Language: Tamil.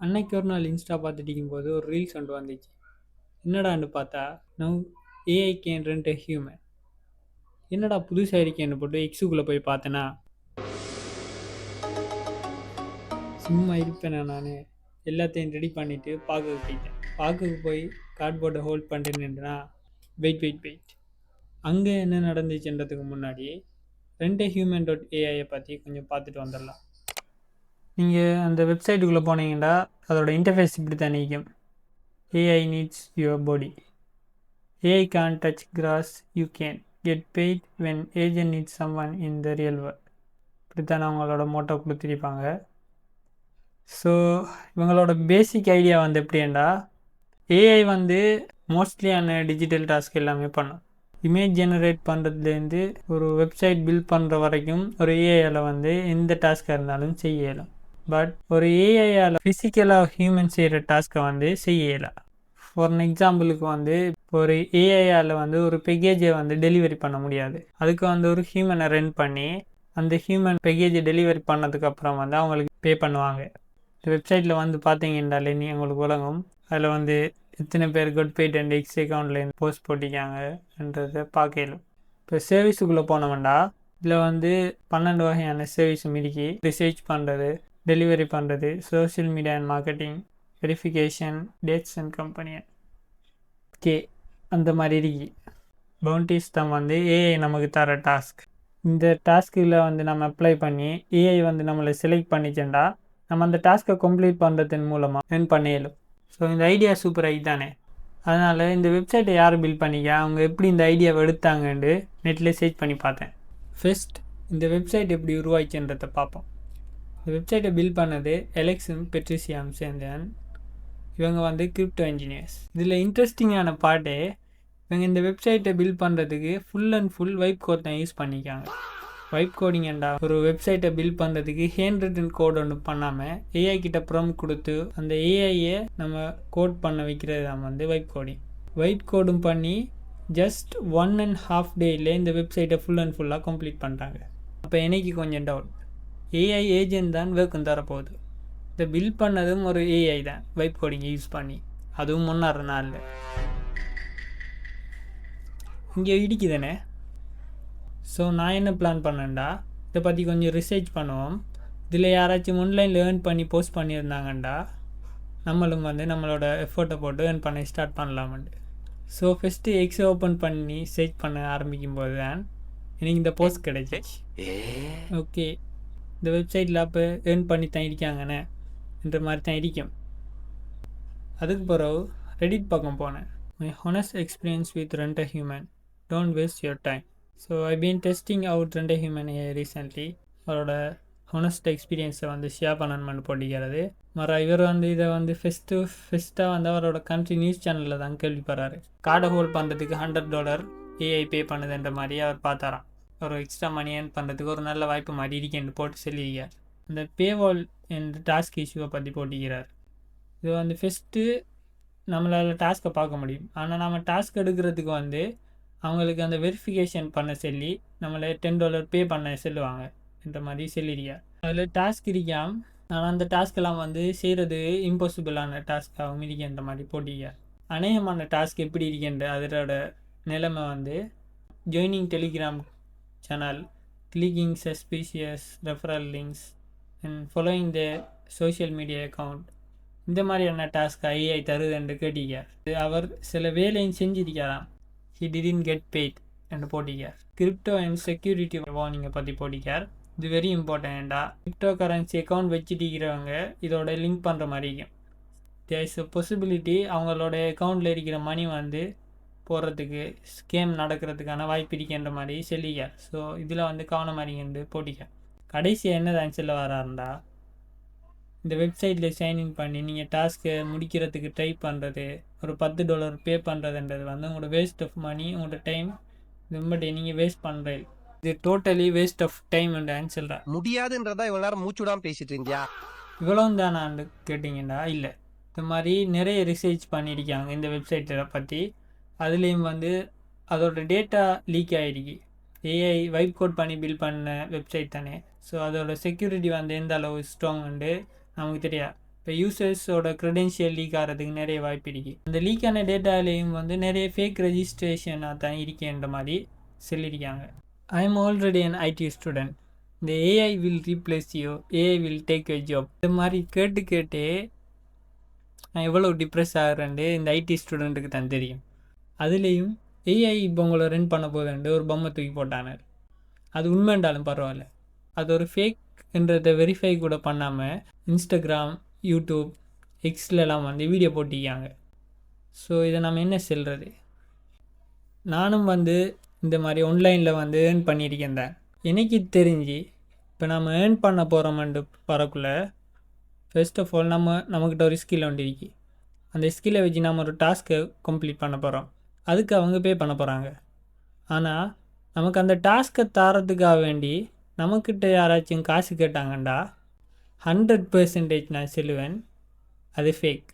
அன்னைக்கு ஒரு நாள் இன்ஸ்டா பார்த்துட்டு இருக்கும்போது ஒரு ரீல்ஸ் ஒன்று வந்துச்சு. என்னடான்னு பார்த்தா now AI can rent a human. என்னடா புதுசாக இருக்கேன்னு போட்டு எக்ஸுக்குள்ளே போய் பார்த்தேன்னா சும்மா இருப்பேனா நான் எல்லாத்தையும் ரெடி பண்ணிவிட்டு பார்க்க போயிட்டேன். பார்க்குக்கு போய் கார்ட்போர்டை ஹோல்ட் பண்ணிட்டுன்னா வெயிட் அங்கே என்ன நடந்துச்சுன்றதுக்கு முன்னாடி ரெண்ட் ஹியூமன் டாட் ஏஐயை பற்றி கொஞ்சம் பார்த்துட்டு வந்துடலாம். நீங்கள் அந்த வெப்சைட்டுக்குள்ளே போனீங்கன்னா அதோட இன்டர்ஃபேஸ் இப்படி தான் நிற்கும். AI needs your body. AI can't touch grass, you can. Get paid when agent needs someone in the real world. இப்படித்தான் அவங்களோட மோட்டோ கொடுத்துருப்பாங்க. ஸோ இவங்களோட பேசிக் ஐடியா வந்து எப்படின்னா, ஏஐ வந்து மோஸ்ட்லியான டிஜிட்டல் டாஸ்க் எல்லாமே பண்ணும். இமேஜ் ஜெனரேட் பண்ணுறதுலேருந்து ஒரு வெப்சைட் பில்ட் பண்ணுற வரைக்கும் ஒரு ஏஐயில் வந்து எந்த டாஸ்க்காக இருந்தாலும் செய்யலாம். பட் ஒரு ஏஐயால் ஃபிசிக்கலாக ஹியூமன் செய்கிற டாஸ்க்கை வந்து செய்யலாம். ஃபார் எக்ஸாம்பிளுக்கு வந்து இப்போ ஒரு ஏஐயால் வந்து ஒரு பேக்கேஜை வந்து டெலிவரி பண்ண முடியாது. அதுக்கு வந்து ஒரு ஹியூமனை ரெண்ட் பண்ணி அந்த ஹியூமன் பேக்கேஜை டெலிவரி பண்ணதுக்கப்புறம் வந்து அவங்களுக்கு பே பண்ணுவாங்க. இந்த வெப்சைட்டில் வந்து பார்த்தீங்கன்னாலே நீ உங்களுக்கு உலகம் அதில் வந்து எத்தனை பேர் குட் பெய்ட் அண்ட் எக்ஸ் அக்கௌண்ட்லேருந்து போஸ்ட் போட்டிக்காங்கன்றதை பார்க்கலாம். இப்போ சர்வீஸுக்குள்ளே போனோம்னா இதில் வந்து 12 வகையான சர்வீஸும் இருக்கு. ரிசர்ச் பண்ணுறது, டெலிவரி பண்ணுறது, social media and marketing, verification, dates and company அந்த மாதிரி இருக்கு. பவுண்டரிஸ் தான் வந்து ஏஐ நமக்கு தர டாஸ்க். இந்த டாஸ்கில் வந்து நம்ம அப்ளை பண்ணி ஏஐ வந்து நம்மளை செலக்ட் பண்ணிச்சேன்டா நம்ம அந்த டாஸ்க்கை கம்ப்ளீட் பண்ணுறதன் மூலமாக ஏர்ன் பண்ணிடலாம். ஸோ இந்த ஐடியா சூப்பர் ஐ தானே. அதனால் இந்த வெப்சைட்டை யார் பில்ட் பண்ணிக்க, அவங்க எப்படி இந்த ஐடியாவை எடுத்தாங்கன்னு நெட்டில் சர்ச் பண்ணி பார்த்தேன். ஃபர்ஸ்ட் இந்த வெப்சைட் எப்படி உருவாச்சுன்றதை பார்ப்போம். இந்த வெப்சைட்டை பில்ட் பண்ணது எலெக்ஸும் பெட்ரிசியாவும் சேர்ந்தேன். இவங்க வந்து கிரிப்டோ இன்ஜினியர்ஸ். இதில் இன்ட்ரெஸ்டிங்கான பார்ட்டே இவங்க இந்த வெப்சைட்டை பில்ட் பண்ணுறதுக்கு full and full vibe code தான் யூஸ் பண்ணிக்காங்க. வைப் கோடிங்கண்டா ஒரு வெப்சைட்டை பில்ட் பண்ணுறதுக்கு ஹேண்ட் ரிட்டன் கோட் ஒன்று பண்ணாமல் ஏஐ கிட்ட ப்ராம்ப்ட் கொடுத்து அந்த ஏஐயை நம்ம கோட் பண்ண வைக்கிறது தான் வந்து வைப் கோடிங். வைப் கோடும் பண்ணி ஜஸ்ட் 1.5 டேயில் இந்த வெப்சைட்டை ஃபுல் அண்ட் ஃபுல்லாக கம்ப்ளீட் பண்ணுறாங்க. அப்போ எனக்கு கொஞ்சம் டவுட், ஏஐ ஏஜென்ட் தான் ஒர்க்கும் தரப்போகுது. இதை பில்ட் பண்ணதும் ஒரு ஏஐ தான் வைப் கோடிங்கை யூஸ் பண்ணி, அதுவும் முன்னாறு நாளில் இங்கே இடிக்குதானே. ஸோ நான் என்ன பிளான் பண்ணேன்டா, இதை பற்றி கொஞ்சம் ரிசர்ச் பண்ணுவோம். இதில் யாராச்சும் ஆன்லைனில் ஏர்ன் பண்ணி போஸ்ட் பண்ணியிருந்தாங்கண்டா நம்மளும் வந்து நம்மளோட எஃபர்ட்டை போட்டு ஏர்ன் பண்ண ஸ்டார்ட் பண்ணலாமண்டு. ஸோ ஃபஸ்ட்டு எக்ஸை ஓப்பன் பண்ணி சர்ச் பண்ண ஆரம்பிக்கும் போது தான் எனக்கு இந்த போஸ்ட் கிடைச்சிச்சு. ஓகே, இந்த வெப்சைட்டில் அப்போ ஏர்ன் பண்ணி தான் இருக்காங்கண்ணே என்ற மாதிரி தான் இருக்கும். அதுக்கு பிறகு ரெடிட் பக்கம் போனேன். My honest experience with rent a human, don't waste your time. So I been testing out rent human recently. அவரோட ஹானஸ்ட் எக்ஸ்பீரியன்ஸை வந்து ஷேர் பண்ணணும்னு போட்டிக்கிறது. இவர் வந்து இதை வந்து ஃபஸ்ட்டாக வந்து அவரோட கண்ட்ரி நியூஸ் சேனலில் தான் கேள்விப்படுறாரு. கார்டை ஹோல்ட் பண்ணுறதுக்கு $100 ஏஐ பே பண்ணுதுன்ற மாதிரி அவர் பார்த்தாராம். ஒரு எக்ஸ்ட்ரா மணி ஏர்ன் பண்ணுறதுக்கு ஒரு நல்ல வாய்ப்பு மாதிரி இருக்கேன்னு போட்டு சொல்லியிருக்கார். இந்த பேவால் என்ற டாஸ்க் இஷ்யூவை பற்றி போட்டிக்கிறார். இது வந்து ஃபஸ்ட்டு நம்மளால் டாஸ்க்கை பார்க்க முடியும். ஆனால் நம்ம டாஸ்க் எடுக்கிறதுக்கு வந்து அவங்களுக்கு அந்த வெரிஃபிகேஷன் பண்ண சொல்லி நம்மளை $10 பே பண்ண சொல்லுவாங்க என்ற மாதிரி சொல்லியிருக்கார். அதில் டாஸ்க் இருக்காம், ஆனால் அந்த டாஸ்க்கெல்லாம் வந்து செய்கிறது இம்பாசிபிளான டாஸ்க்காகவும் இருக்கின்ற மாதிரி போட்டிக்கார். அநேகமான டாஸ்க் எப்படி இருக்கின்ற அதோட நிலைமை வந்து joining Telegram channel, clicking suspicious referral links and following the social media account, இந்த மாதிரியான டாஸ்க் ஐஐ தருது என்று கேட்டிருக்கார். அவர் சில வேலையும் செஞ்சிருக்காராம். he didn't get paid என்று போட்டிக்கார். கிரிப்டோ அண்ட் செக்யூரிட்டி வார்னிங்கை பற்றி போட்டிக்கார். இது வெரி இம்பார்ட்டன்டா. கிரிப்டோ கரன்சி அக்கௌண்ட் வச்சுட்டிருக்கிறவங்க இதோட லிங்க் பண்ணுற மாதிரி இருக்கும். தேர் இஸ் அ பாசிபிலிட்டி அவங்களோட அக்கௌண்ட்டில் இருக்கிற மணி வந்து போடுறதுக்கு ஸ்கேம் நடக்கிறதுக்கான வாய்ப்பு இருக்கின்ற மாதிரி சொல்லிக்கார். ஸோ இதில் வந்து கவனமாக இருக்கின்ற போட்டிக்கார். கடைசியாக என்ன தான் சொல்ல வராருண்டா, இந்த வெப்சைட்டில் சைன்இன் பண்ணி நீங்கள் டாஸ்க்கை முடிக்கிறதுக்கு ட்ரை பண்ணுறது, ஒரு $10 பே பண்ணுறதுன்றது வந்து உங்களோட வேஸ்ட் ஆஃப் மணி, உங்களோட டைம், இது நீங்கள் வேஸ்ட் பண்ணுறீங்க. இது டோட்டலி வேஸ்ட் ஆஃப் டைம் என்று சொல்கிறேன். முடியாதுன்றதா இவ்வளோ நேரம் மூச்சுடாமல் பேசிட்டு இருந்தியா? இவ்வளோவும் தான் நான் கேட்டிங்கன்னா இல்லை. இந்த மாதிரி நிறைய ரிசர்ச் பண்ணியிருக்காங்க இந்த வெப்சைட்டை பற்றி. அதுலேயும் வந்து அதோட டேட்டா லீக் ஆகிருக்கு. ஏஐ வைப் கோட் பண்ணி பில்ட் பண்ண வெப்சைட் தானே. ஸோ அதோட செக்யூரிட்டி வந்து எந்த அளவு ஸ்ட்ராங் உண்டு நமக்கு தெரியாது. இப்போ யூசர்ஸோட க்ரெடென்ஷியல் லீக் ஆகிறதுக்கு நிறைய வாய்ப்பு இருக்குது. அந்த லீக்கான டேட்டாலேயும் வந்து நிறைய ஃபேக் ரெஜிஸ்ட்ரேஷனாக தான் இருக்கேன்ற மாதிரி சொல்லியிருக்காங்க. I am already an IT student, இந்த AI will replace you, AI will take you job, இந்த மாதிரி கேட்டே நான் எவ்வளோ டிப்ரெஸ் ஆகிறேன்ட்டு இந்த ஐடி ஸ்டூடெண்ட்டுக்கு தான் தெரியும். அதுலேயும் ஏஐ இப்போ உங்களை ரன் பண்ண போதுன்ட்டு ஒரு பொம்மை தூக்கி போட்டானார். அது உண்மைண்டாலும் பரவாயில்ல, அது ஒரு ஃபேக்ன்றதை வெரிஃபை கூட பண்ணாமல் இன்ஸ்டாகிராம், யூடியூப், எக்ஸ்லலாம் வந்து வீடியோ போட்டிக்காங்க. ஸோ இதை நம்ம என்ன சொல்கிறது? நானும் வந்து இந்த மாதிரி ஆன்லைனில் வந்து ஏர்ன் பண்ணியிருக்கேன் தான். எனக்கு தெரிஞ்சு இப்போ நம்ம ஏர்ன் பண்ண போகிறோம்னு வரக்குள்ளே ஃபர்ஸ்ட் ஆஃப் ஆல் நம்மக்கிட்ட ஒரு ஸ்கில் ஒன்று இருக்கு. அந்த ஸ்கில்லை வச்சு நம்ம ஒரு டாஸ்க்கை கம்ப்ளீட் பண்ண போகிறோம். அதுக்கு அவங்க பே பண்ண போகிறாங்க. ஆனால் நமக்கு அந்த டாஸ்க்கை தரத்துக்காக வேண்டி நம்மக்கிட்ட யாராச்சும் காசு கேட்டாங்கண்டா 100% நான் சொல்லுவேன் அது ஃபேக்.